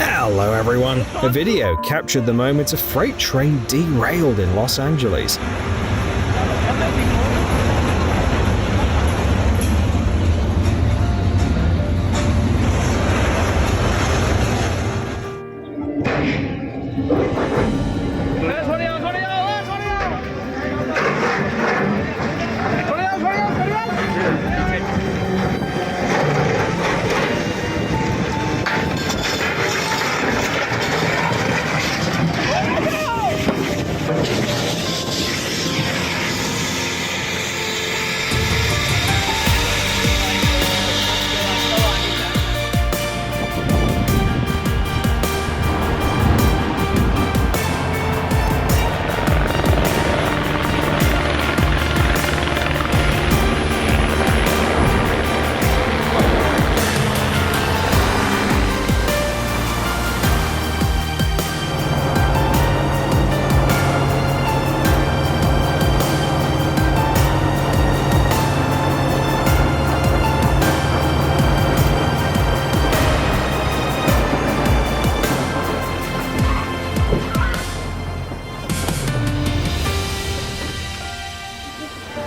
Hello everyone! A video captured the moment a freight train derailed in Los Angeles.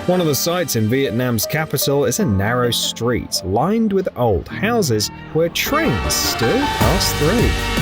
One of the sights in Vietnam's capital is a narrow street lined with old houses where trains still pass through.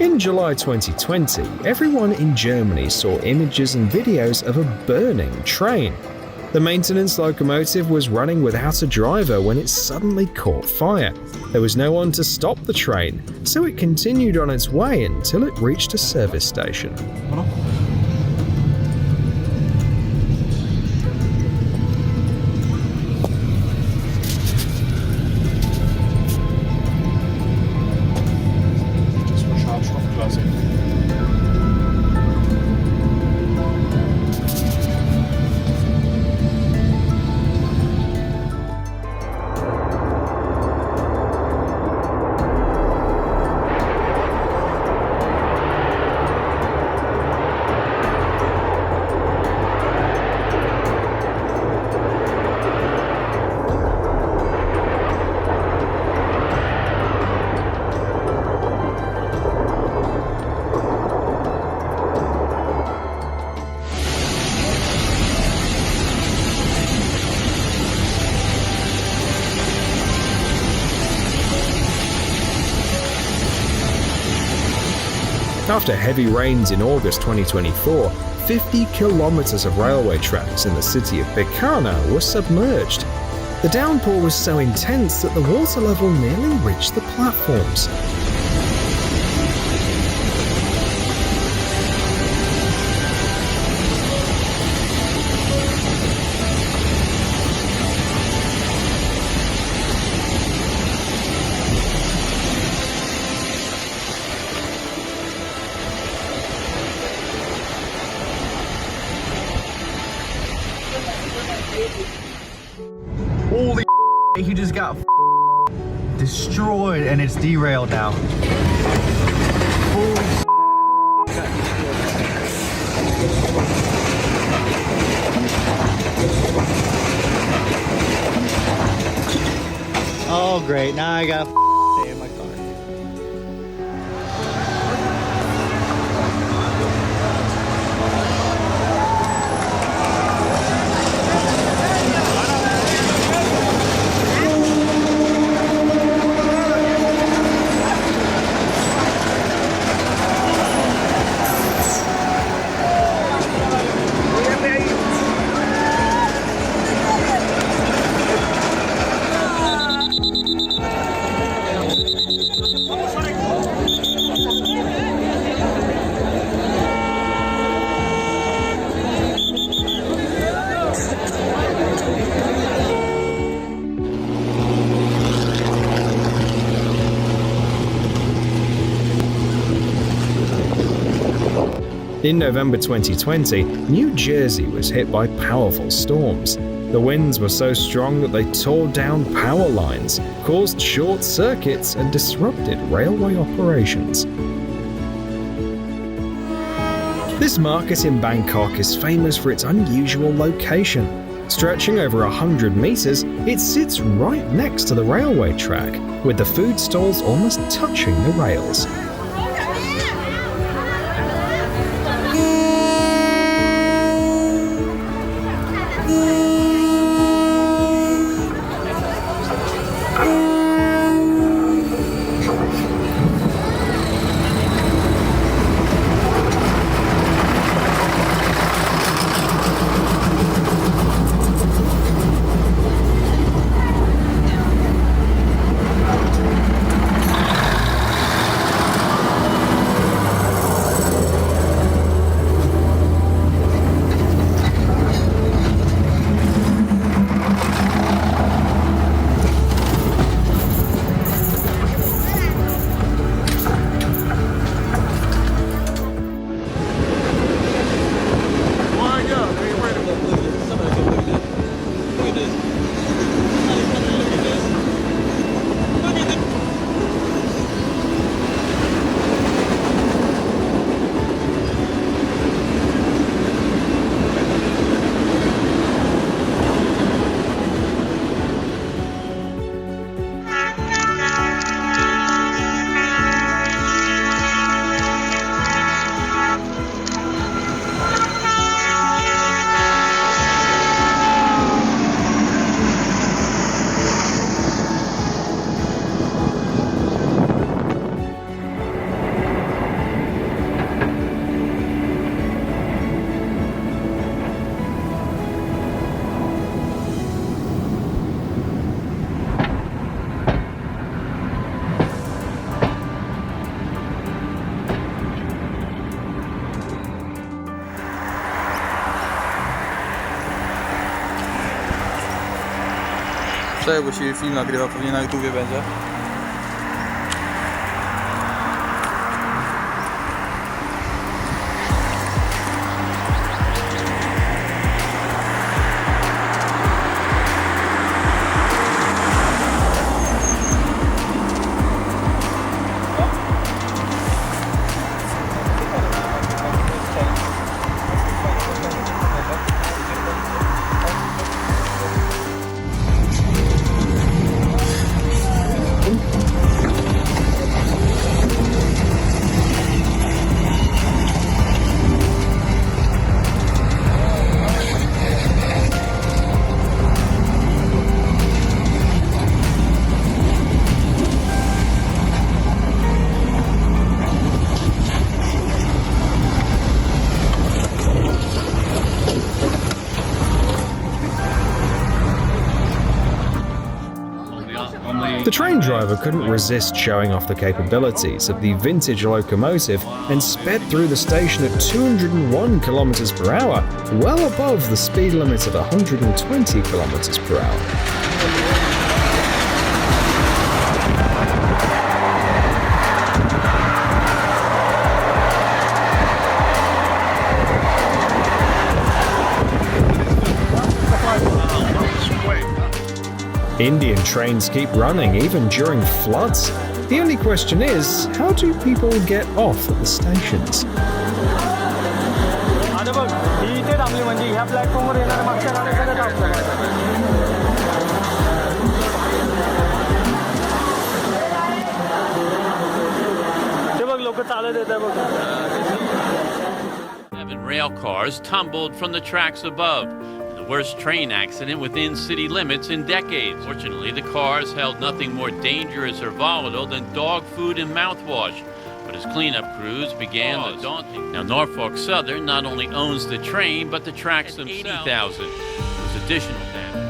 In July 2020, everyone in Germany saw images and videos of a burning train. The maintenance locomotive was running without a driver when it suddenly caught fire. There was no one to stop the train, so it continued on its way until it reached a service station. After heavy rains in August 2024, 50 kilometers of railway tracks in the city of Bicana were submerged. The downpour was so intense that the water level nearly reached the platforms. Holy he just got destroyed and it's derailed now. Holy oh great, now I gotta stay in my car. In November 2020, New Jersey was hit by powerful storms. The winds were so strong that they tore down power lines, caused short circuits, and disrupted railway operations. This market in Bangkok is famous for its unusual location. Stretching over 100 meters, it sits right next to the railway track, with the food stalls almost touching the rails. Cześć, bo się film nagrywa, pewnie na YouTubie będzie. The train driver couldn't resist showing off the capabilities of the vintage locomotive and sped through the station at 201 km per hour, well above the speed limit of 120 km per hour. Indian trains keep running even during floods. The only question is, how do people get off at the stations? आता बघ ही इथे थांबली म्हणजे ह्या प्लॅटफॉर्मवर येणाऱ्या मागच्या गाड्या सगळ्या थांबल्या. ते बघ लोक चालत येत आहे बघ. 7 rail cars tumbled from the tracks above. The worst train accident within city limits in decades. Fortunately, the cars held nothing more dangerous or volatile than dog food and mouthwash. But as cleanup crews began the daunting. Now, Norfolk Southern not only owns the train, but the tracks themselves. 80,000 was additional damage.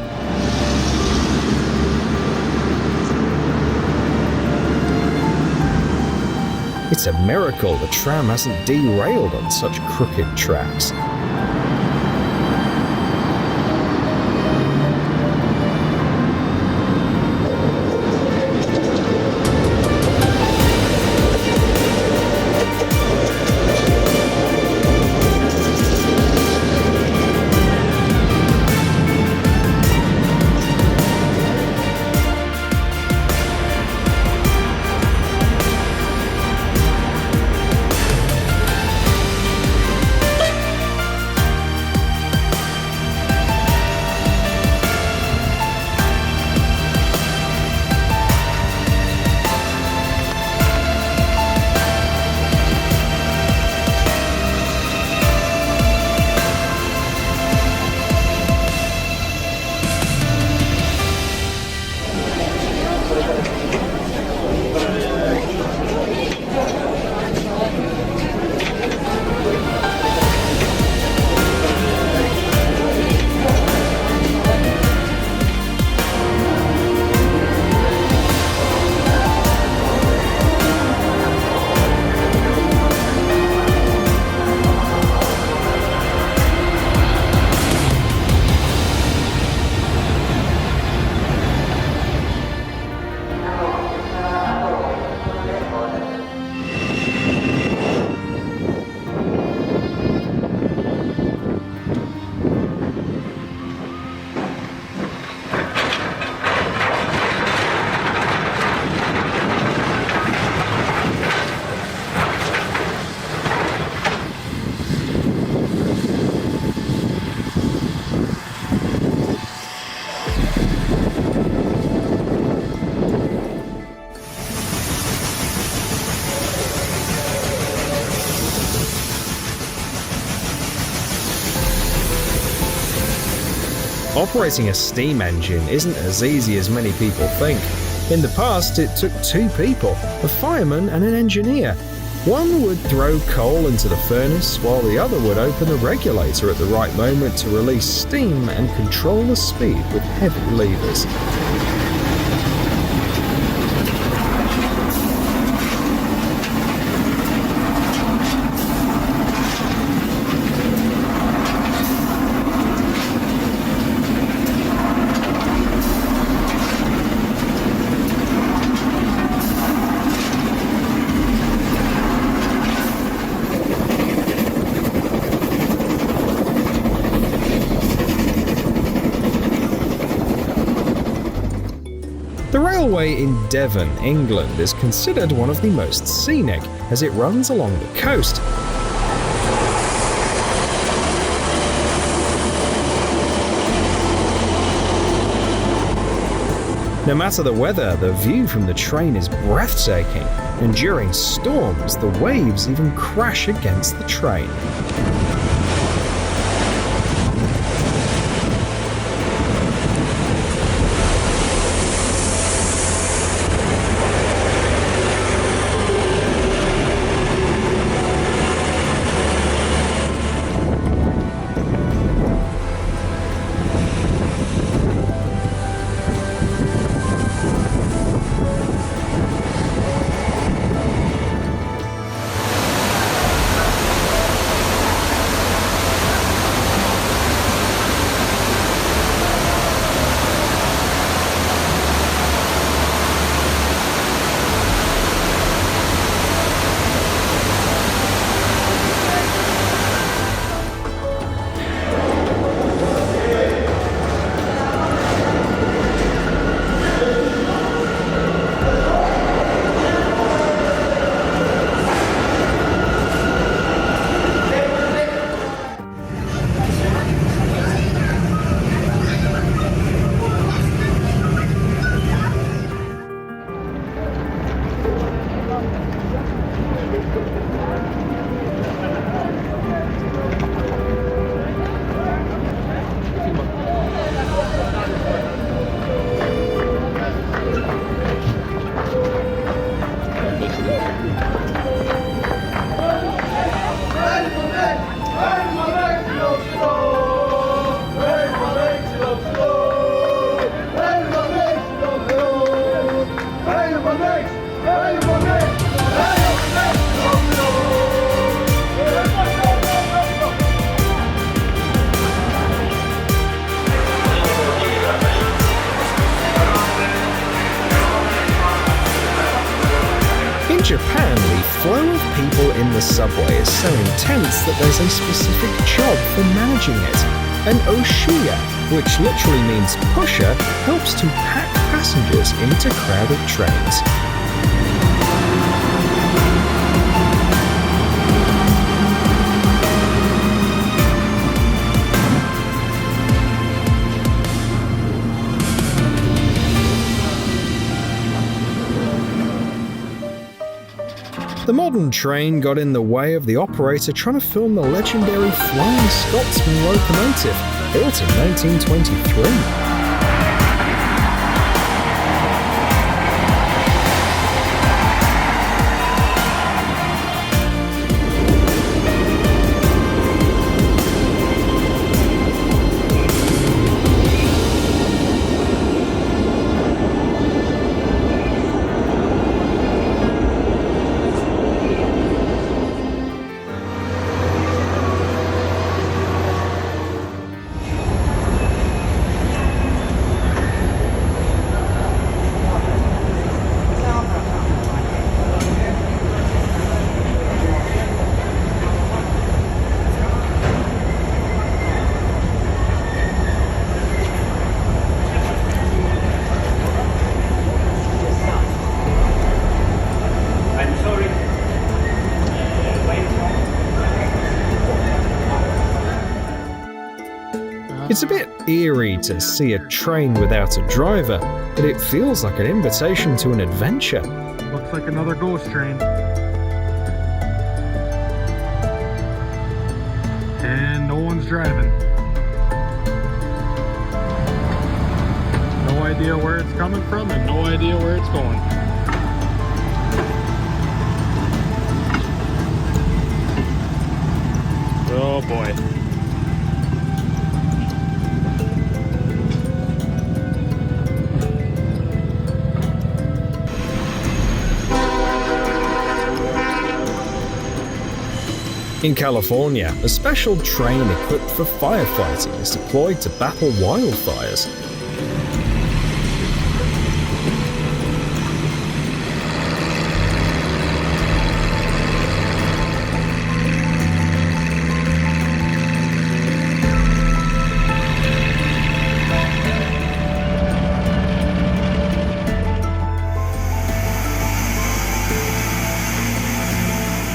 It's a miracle the tram hasn't derailed on such crooked tracks. Operating a steam engine isn't as easy as many people think. In the past, it took 2 people, a fireman and an engineer. One would throw coal into the furnace while the other would open the regulator at the right moment to release steam and control the speed with heavy levers. The railway in Devon, England is considered one of the most scenic as it runs along the coast. No matter the weather, the view from the train is breathtaking, and during storms, the waves even crash against the train. in the subway is so intense that there's a specific job for managing it. An oshiya, which literally means pusher, helps to pack passengers into crowded trains. The modern train got in the way of the operator trying to film the legendary Flying Scotsman locomotive, built in 1923. It's a bit eerie to see a train without a driver, but it feels like an invitation to an adventure. Looks like another ghost train. And no one's driving. No idea where it's coming from and no idea where it's going. Oh boy. In California, a special train equipped for firefighting is deployed to battle wildfires.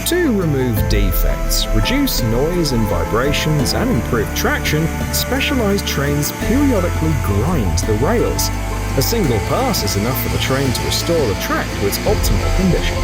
To remove defects, reduce noise and vibrations, and improve traction, specialized trains periodically grind the rails. A single pass is enough for the train to restore the track to its optimal condition.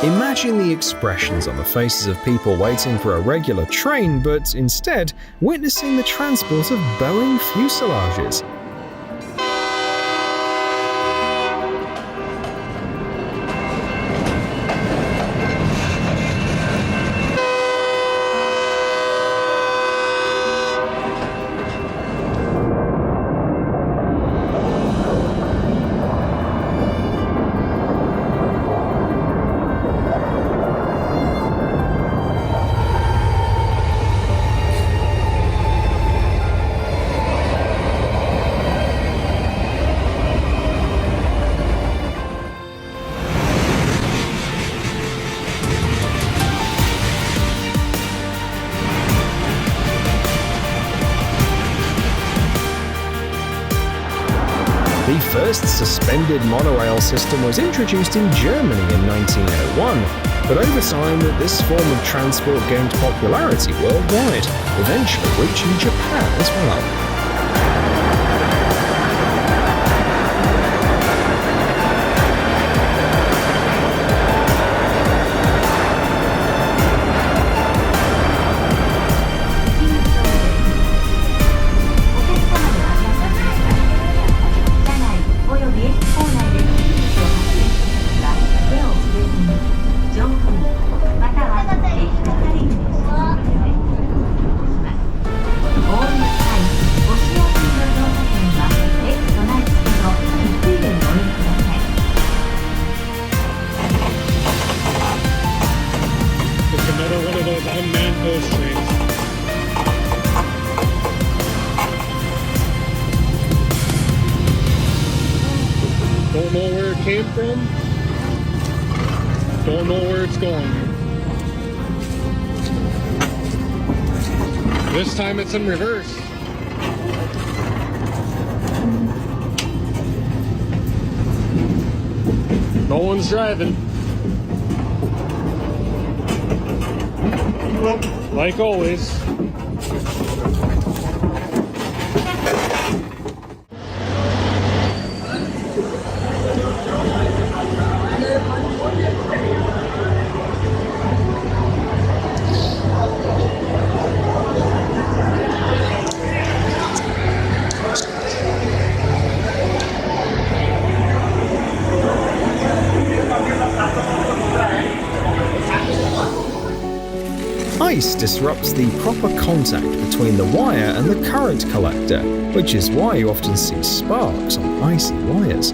Imagine the expressions on the faces of people waiting for a regular train, but instead witnessing the transport of Boeing fuselages. The first suspended monorail system was introduced in Germany in 1901, but over time this form of transport gained popularity worldwide, eventually reaching Japan as well. things. Don't know where it came from. Don't know where it's going. This time it's in reverse. No one's driving. Like always. Ice disrupts the proper contact between the wire and the current collector, which is why you often see sparks on icy wires.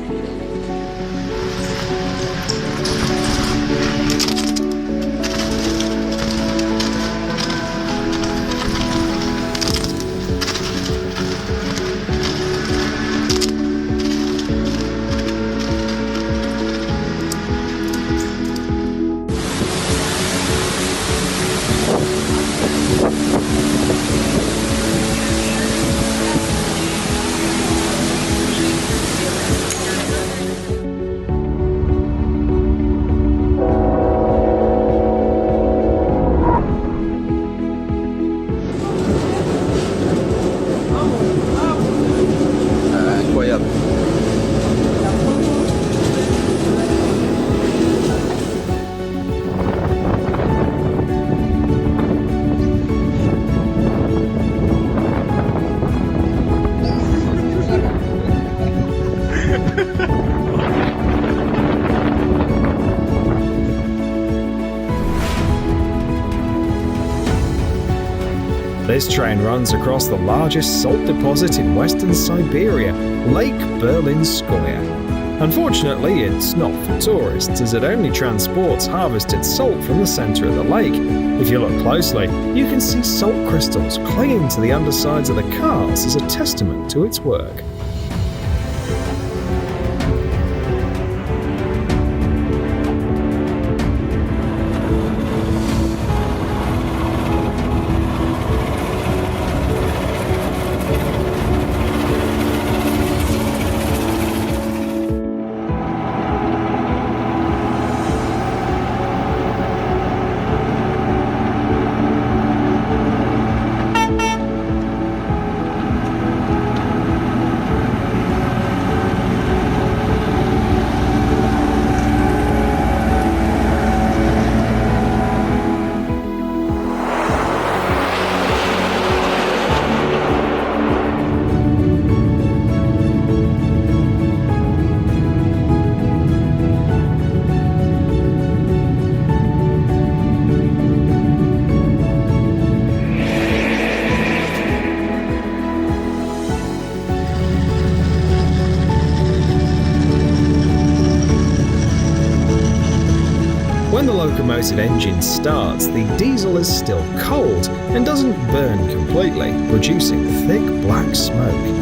This train runs across the largest salt deposit in western Siberia, Lake Berlinskoye. Unfortunately, it's not for tourists, as it only transports harvested salt from the center of the lake. If you look closely, you can see salt crystals clinging to the undersides of the cars as a testament to its work. When the locomotive engine starts, the diesel is still cold and doesn't burn completely, producing thick black smoke.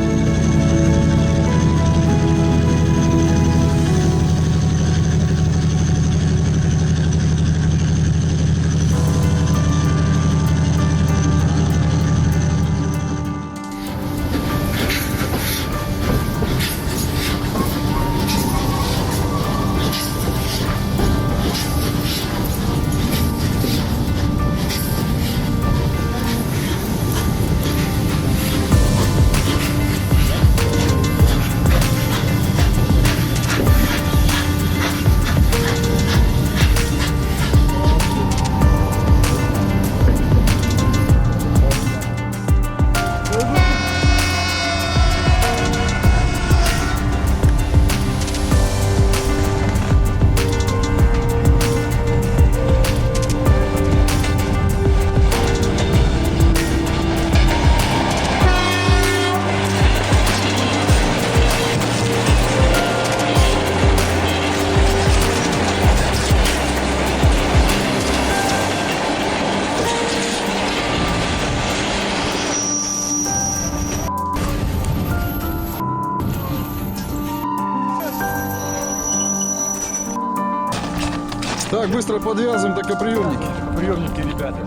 как быстро подвязываем, так и приемники. Приемники, ребята.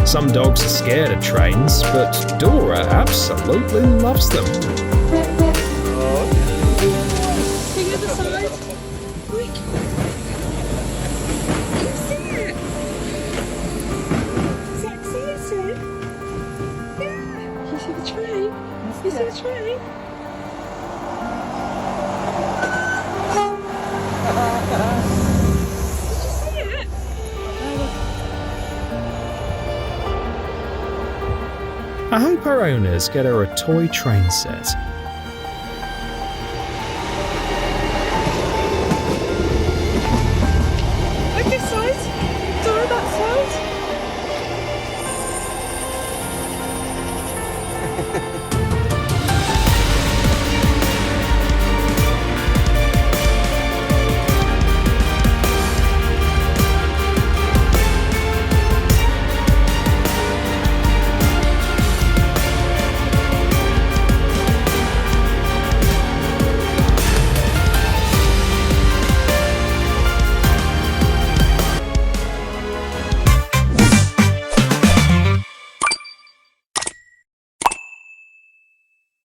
Some dogs are scared of trains, but Dora absolutely loves them. Take it to the side. Quick. You see it? Zack, see it, Zack? Yeah. You see the train? You see the train? Did you see it? I hope our owners get her a toy train set.